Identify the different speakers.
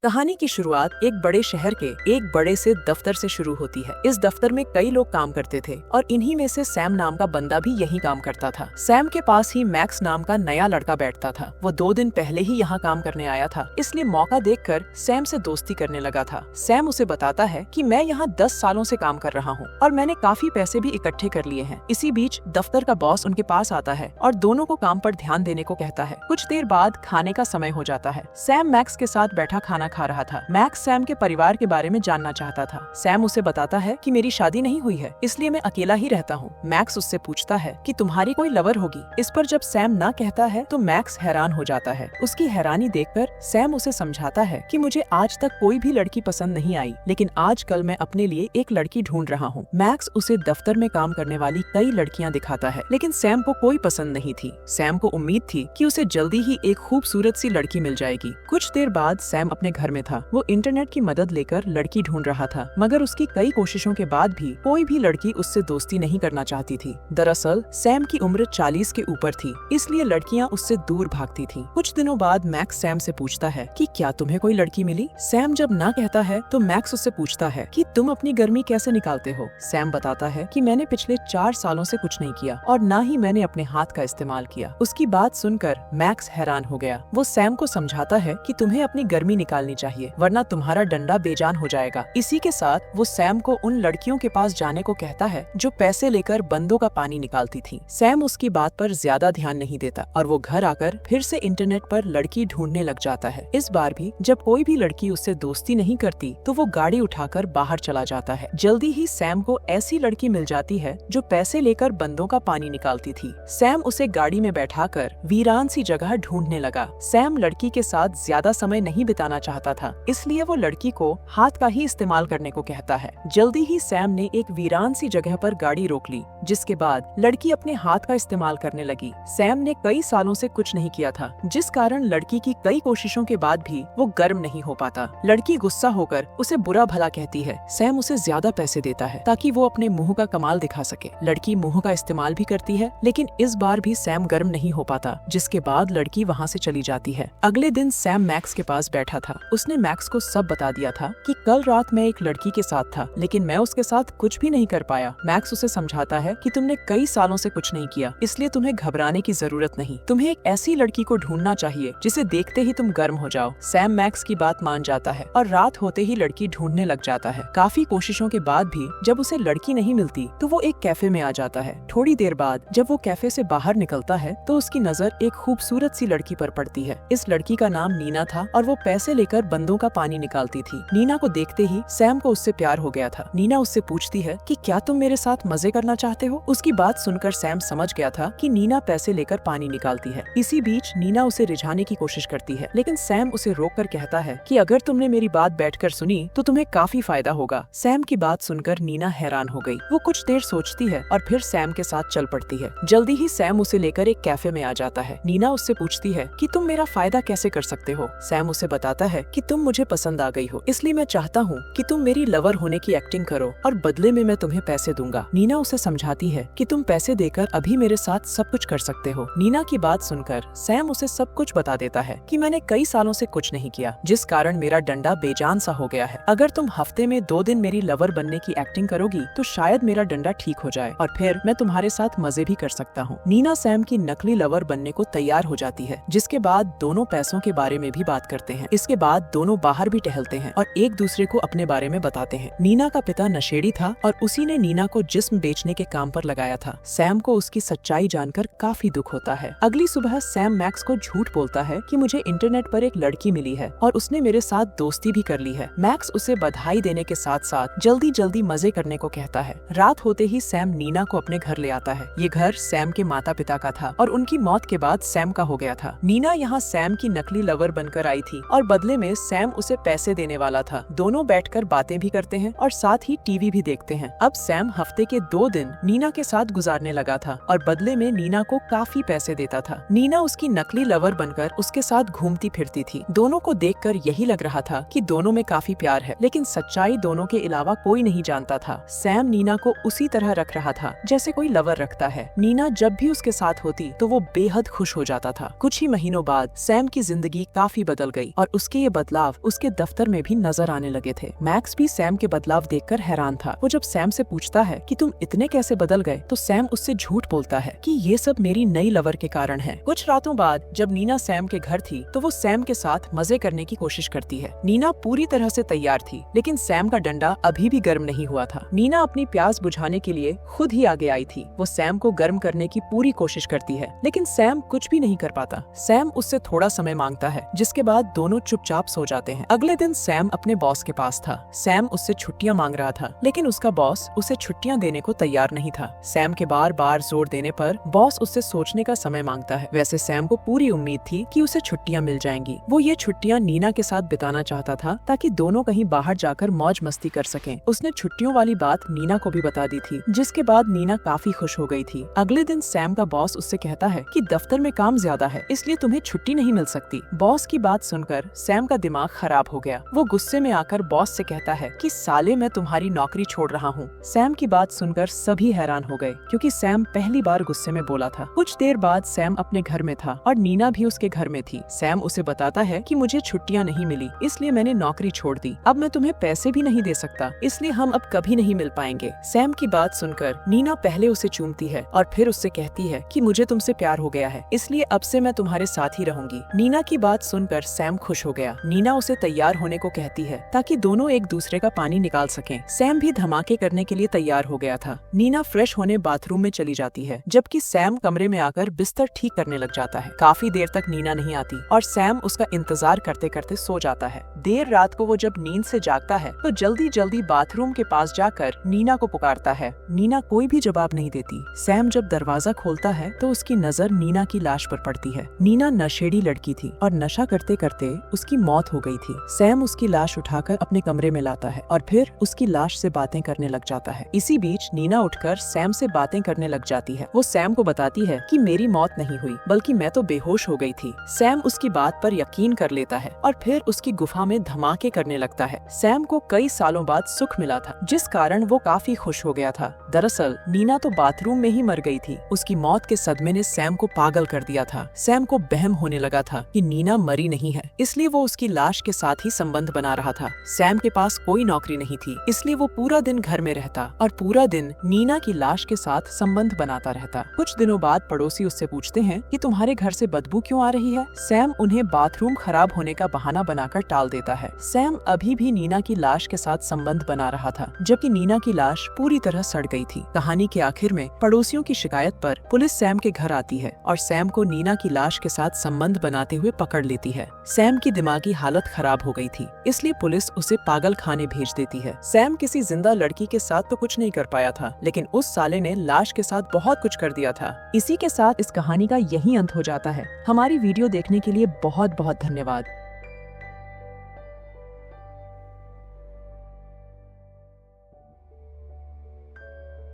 Speaker 1: कहानी की शुरुआत एक बड़े शहर के एक बड़े से दफ्तर से शुरू होती है। इस दफ्तर में कई लोग काम करते थे और इन्हीं में से सैम नाम का बंदा भी यही काम करता था। सैम के पास ही मैक्स नाम का नया लड़का बैठता था। वो 2 दिन पहले ही यहाँ काम करने आया था, इसलिए मौका देखकर सैम से दोस्ती करने लगा था। सैम उसे बताता है कि मैं यहाँ 10 सालों से काम कर रहा हूँ और मैंने काफी पैसे भी इकट्ठे कर लिए हैं। इसी बीच दफ्तर का बॉस उनके पास आता है और दोनों को काम पर ध्यान देने को कहता है। कुछ देर बाद खाने का समय हो जाता है। सैम मैक्स के साथ बैठा खाना खा रहा था। मैक्स सैम के परिवार के बारे में जानना चाहता था। सैम उसे बताता है कि मेरी शादी नहीं हुई है, इसलिए मैं अकेला ही रहता हूँ। मैक्स उससे पूछता है कि तुम्हारी कोई लवर होगी। इस पर जब सैम ना कहता है तो मैक्स हैरान हो जाता है। उसकी हैरानी देखकर सैम उसे समझाता है कि मुझे आज तक कोई भी लड़की पसंद नहीं आई, लेकिन आजकल मैं अपने लिए एक लड़की ढूंढ रहा हूँ। मैक्स उसे दफ्तर में काम करने वाली कई लड़कियाँ दिखाता है, लेकिन सैम को कोई पसंद नहीं थी। सैम को उम्मीद थी कि उसे जल्दी ही एक खूबसूरत सी लड़की मिल जाएगी। कुछ देर बाद सैम अपने घर में था। वो इंटरनेट की मदद लेकर लड़की ढूंढ रहा था, मगर उसकी कई कोशिशों के बाद भी कोई भी लड़की उससे दोस्ती नहीं करना चाहती थी। दरअसल सैम की उम्र 40 के ऊपर थी, इसलिए लड़कियां उससे दूर भागती थीं। कुछ दिनों बाद मैक्स सैम से पूछता है कि क्या तुम्हें कोई लड़की मिली। सैम जब ना कहता है तो मैक्स उससे पूछता है कि तुम अपनी गर्मी कैसे निकालते हो। सैम बताता है कि मैंने पिछले 4 सालों से कुछ नहीं किया और न ही मैंने अपने हाथ का इस्तेमाल किया। उसकी बात सुनकर मैक्स हैरान हो गया। वो सैम को समझाता है कि तुम्हें अपनी गर्मी निकालनी चाहिए, वरना तुम्हारा डंडा बेजान हो जाएगा। इसी के साथ वो सैम को उन लड़कियों के पास जाने को कहता है जो पैसे लेकर बंदों का पानी निकालती थी। सैम उसकी बात पर ज्यादा ध्यान नहीं देता और वो घर आकर फिर से इंटरनेट पर लड़की ढूंढने लग जाता है। इस बार भी जब कोई भी लड़की उससे दोस्ती नहीं करती तो वो गाड़ी उठाकर बाहर चला जाता है। जल्दी ही सैम को ऐसी लड़की मिल जाती है जो पैसे लेकर बंदों का पानी निकालती थी। सैम उसे गाड़ी में बैठाकर वीरान सी जगह ढूंढने लगा। सैम लड़की के साथ ज्यादा समय नहीं बिताना चाहता था, इसलिए वो लड़की को हाथ का ही इस्तेमाल करने को कहता है। जल्दी ही सैम ने एक वीरान सी जगह पर गाड़ी रोक ली, जिसके बाद लड़की अपने हाथ का इस्तेमाल करने लगी। सैम ने कई सालों से कुछ नहीं किया था, जिस कारण लड़की की कई कोशिशों के बाद भी वो गर्म नहीं हो पाता। लड़की गुस्सा होकर उसे बुरा भला कहती है। सैम उसे ज्यादा पैसे देता है ताकि वो अपने मुंह का कमाल दिखा सके। लड़की मुंह का इस्तेमाल भी करती है, लेकिन इस बार भी सैम गर्म नहीं हो पाता, जिसके बाद लड़की वहाँ से चली जाती है। अगले दिन सैम मैक्स के पास बैठा था। उसने मैक्स को सब बता दिया था कि कल रात मैं एक लड़की के साथ था, लेकिन मैं उसके साथ कुछ भी नहीं कर पाया। मैक्स उसे समझाता है कि तुमने कई सालों से कुछ नहीं किया, इसलिए तुम्हें घबराने की जरूरत नहीं। तुम्हें एक ऐसी लड़की को ढूंढना चाहिए जिसे देखते ही तुम गर्म हो जाओ। सैम मैक्स की बात मान जाता है और रात होते ही लड़की ढूंढने लग जाता है। काफी कोशिशों के बाद भी जब उसे लड़की नहीं मिलती तो वो एक कैफे में आ जाता है। थोड़ी देर बाद जब वो कैफे से बाहर निकलता है तो उसकी नजर एक खूबसूरत सी लड़की पर पड़ती है। इस लड़की का नाम नीना था और वो पैसे लेकर बंदों का पानी निकालती थी। नीना को देखते ही सैम को उससे प्यार हो गया था। नीना उससे पूछती है कि क्या तुम मेरे साथ मजे करना चाहते हो। उसकी बात सुनकर सैम समझ गया था कि नीना पैसे लेकर पानी निकालती है। इसी बीच नीना उसे रिझाने की कोशिश करती है, लेकिन सैम उसे रोककर कहता है कि अगर तुमने मेरी बात बैठकर सुनी तो तुम्हें काफी फायदा होगा। सैम की बात सुनकर नीना हैरान हो गई। वो कुछ देर सोचती है और फिर सैम के साथ चल पड़ती है। जल्दी ही सैम उसे लेकर एक कैफे में आ जाता है। नीना उससे पूछती है कि तुम मेरा फायदा कैसे कर सकते हो। सैम उसे बताता है कि तुम मुझे पसंद आ गई हो, इसलिए मैं चाहता हूँ कि तुम मेरी लवर होने की एक्टिंग करो और बदले में मैं तुम्हें पैसे दूंगा। नीना उसे समझाती है कि तुम पैसे देकर अभी मेरे साथ सब कुछ कर सकते हो। नीना की बात सुनकर सैम उसे सब कुछ बता देता है कि मैंने कई सालों से कुछ नहीं किया, जिस कारण मेरा डंडा बेजान सा हो गया है। अगर तुम हफ्ते में 2 दिन मेरी लवर बनने की एक्टिंग करोगी तो शायद मेरा डंडा ठीक हो जाए और फिर मैं तुम्हारे साथ मजे भी कर सकता हूँ। नीना सैम की नकली लवर बनने को तैयार हो जाती है, जिसके बाद दोनों पैसों के बारे में भी बात करते हैं। इसके बाद दोनों बाहर भी टहलते हैं और एक दूसरे को अपने बारे में बताते हैं। नीना का पिता नशेड़ी था और उसी ने नीना को जिस्म बेचने के काम पर लगाया था। सैम को उसकी सच्चाई जानकर काफी दुख होता है। अगली सुबह सैम मैक्स को झूठ बोलता है कि मुझे इंटरनेट पर एक लड़की मिली है और उसने मेरे साथ दोस्ती भी कर ली है। मैक्स उसे बधाई देने के साथ साथ जल्दी जल्दी मजे करने को कहता है। रात होते ही सैम नीना को अपने घर ले आता है। ये घर सैम के माता पिता का था और उनकी मौत के बाद सैम का हो गया था। नीना यहाँ सैम की नकली लवर बनकर आई थी और बदले में सैम उसे पैसे देने वाला था। दोनों बैठकर बातें भी करते हैं और साथ ही टीवी भी देखते हैं। अब सैम हफ्ते के 2 दिन नीना के साथ गुजारने लगा था और बदले में नीना को काफी पैसे देता था। नीना उसकी नकली लवर बनकर उसके साथ घूमती फिरती थी। दोनों को देखकर यही लग रहा था कि दोनों में काफी प्यार है, लेकिन सच्चाई दोनों के अलावा कोई नहीं जानता था। सैम नीना को उसी तरह रख रहा था जैसे कोई लवर रखता है। नीना जब भी उसके साथ होती तो वो बेहद खुश हो जाता था। कुछ ही महीनों बाद सैम की जिंदगी काफी बदल गई और उसके ये बदलाव उसके दफ्तर में भी नजर आने लगे थे। मैक्स भी सैम के बदलाव देखकर हैरान था। वो जब सैम से पूछता है कि तुम इतने कैसे बदल गए, तो सैम उससे झूठ बोलता है कि ये सब मेरी नई लवर के कारण है। कुछ रातों बाद जब नीना सैम के घर थी तो वो सैम के साथ मजे करने की कोशिश करती है। नीना पूरी तरह से तैयार थी, लेकिन सैम का डंडा अभी भी गर्म नहीं हुआ था। नीना अपनी प्यास बुझाने के लिए खुद ही आगे आई थी। वो सैम को गर्म करने की पूरी कोशिश करती है, लेकिन सैम कुछ भी नहीं कर पाता। सैम उससे थोड़ा समय मांगता है, जिसके बाद दोनों चुपचाप सो जाते हैं। अगले दिन सैम अपने बॉस के पास था। सैम उससे छुट्टियां मांग रहा था, लेकिन उसका बॉस उसे छुट्टियां देने को तैयार नहीं था। सैम के बार बार जोर देने पर बॉस उससे सोचने का समय मांगता है। वैसे सैम को पूरी उम्मीद थी कि उसे छुट्टियां मिल जाएंगी। वो ये छुट्टियां नीना के साथ बिताना चाहता था, ताकि दोनों कहीं बाहर जाकर मौज मस्ती कर सकें। उसने छुट्टियों वाली बात नीना को भी बता दी थी, जिसके बाद नीना काफी खुश हो गई थी। अगले दिन सैम का बॉस उससे कहता है कि दफ्तर में काम ज्यादा है, इसलिए तुम्हें छुट्टी नहीं मिल सकती। बॉस की बात सुनकर सैम का दिमाग खराब हो गया। वो गुस्से में आकर बॉस से कहता है कि साले मैं तुम्हारी नौकरी छोड़ रहा हूँ। सैम की बात सुनकर सभी हैरान हो गए, क्योंकि सैम पहली बार गुस्से में बोला था। कुछ देर बाद सैम अपने घर में था और नीना भी उसके घर में थी। सैम उसे बताता है कि मुझे छुट्टियां नहीं मिली, इसलिए मैंने नौकरी छोड़ दी। अब मैं तुम्हें पैसे भी नहीं दे सकता, इसलिए हम अब कभी नहीं मिल पाएंगे। सैम की बात सुनकर नीना पहले उसे चूमती है और फिर उससे कहती है कि मुझे तुमसे प्यार हो गया है, इसलिए अब से मैं तुम्हारे साथ ही रहूंगी। नीना की बात सुनकर सैम खुश हो गया। नीना उसे तैयार होने को कहती है, ताकि दोनों एक दूसरे का पानी निकाल सकें। सैम भी धमाके करने के लिए तैयार हो गया था। नीना फ्रेश होने बाथरूम में चली जाती है, जबकि सैम कमरे में आकर बिस्तर ठीक करने लग जाता है। काफी देर तक नीना नहीं आती और सैम उसका इंतजार करते करते सो जाता है। देर रात को वो जब नींद से जागता है तो जल्दी जल्दी बाथरूम के पास जाकर नीना को पुकारता है। नीना कोई भी जवाब नहीं देती। सैम जब दरवाजा खोलता है तो उसकी नजर नीना की लाश पर पड़ती है। नीना नशेड़ी लड़की थी और नशा करते करते उसकी मौत हो गई थी। सैम उसकी लाश उठाकर अपने कमरे में लाता है और फिर उसकी लाश से बातें करने लग जाता है। इसी बीच नीना उठकर सैम से बातें करने लग जाती है। वो सैम को बताती है कि मेरी मौत नहीं हुई, बल्कि मैं तो बेहोश हो गई थी। सैम उसकी बात पर यकीन कर लेता है और फिर उसकी गुफा में धमाके करने लगता है। सैम को कई सालों बाद सुख मिला था, जिस कारण वो काफी खुश हो गया था। दरअसल नीना तो बाथरूम में ही मर गई थी। उसकी मौत के सदमे ने सैम को पागल कर दिया था। सैम को वहम होने लगा था कि नीना मरी नहीं है, इसलिए वो उसकी लाश के साथ ही संबंध बना रहा था। सैम के पास कोई नौकरी नहीं थी, इसलिए वो पूरा दिन घर में रहता और पूरा दिन नीना की लाश के साथ संबंध बनाता रहता। कुछ दिनों बाद पड़ोसी उससे पूछते हैं कि तुम्हारे घर से बदबू क्यों आ रही है। सैम उन्हें बाथरूम खराब होने का बहाना बनाकर टाल देता है। सैम अभी भी नीना की लाश के साथ संबंध बना रहा था, जबकि नीना की लाश पूरी तरह सड़ गई थी। कहानी के आखिर में पड़ोसियों की शिकायत पर पुलिस सैम के घर आती है और सैम को नीना की लाश के साथ संबंध बनाते हुए पकड़ लेती है। सैम की दिमागी हालत खराब हो गई थी, इसलिए पुलिस उसे पागल खाने भेज देती है। सैम किसी जिंदा लड़की के साथ तो कुछ नहीं कर पाया था, लेकिन उस साले ने लाश के साथ बहुत कुछ कर दिया था। इसी के साथ इस कहानी का यही अंत हो जाता है। हमारी वीडियो देखने के लिए बहुत बहुत धन्यवाद।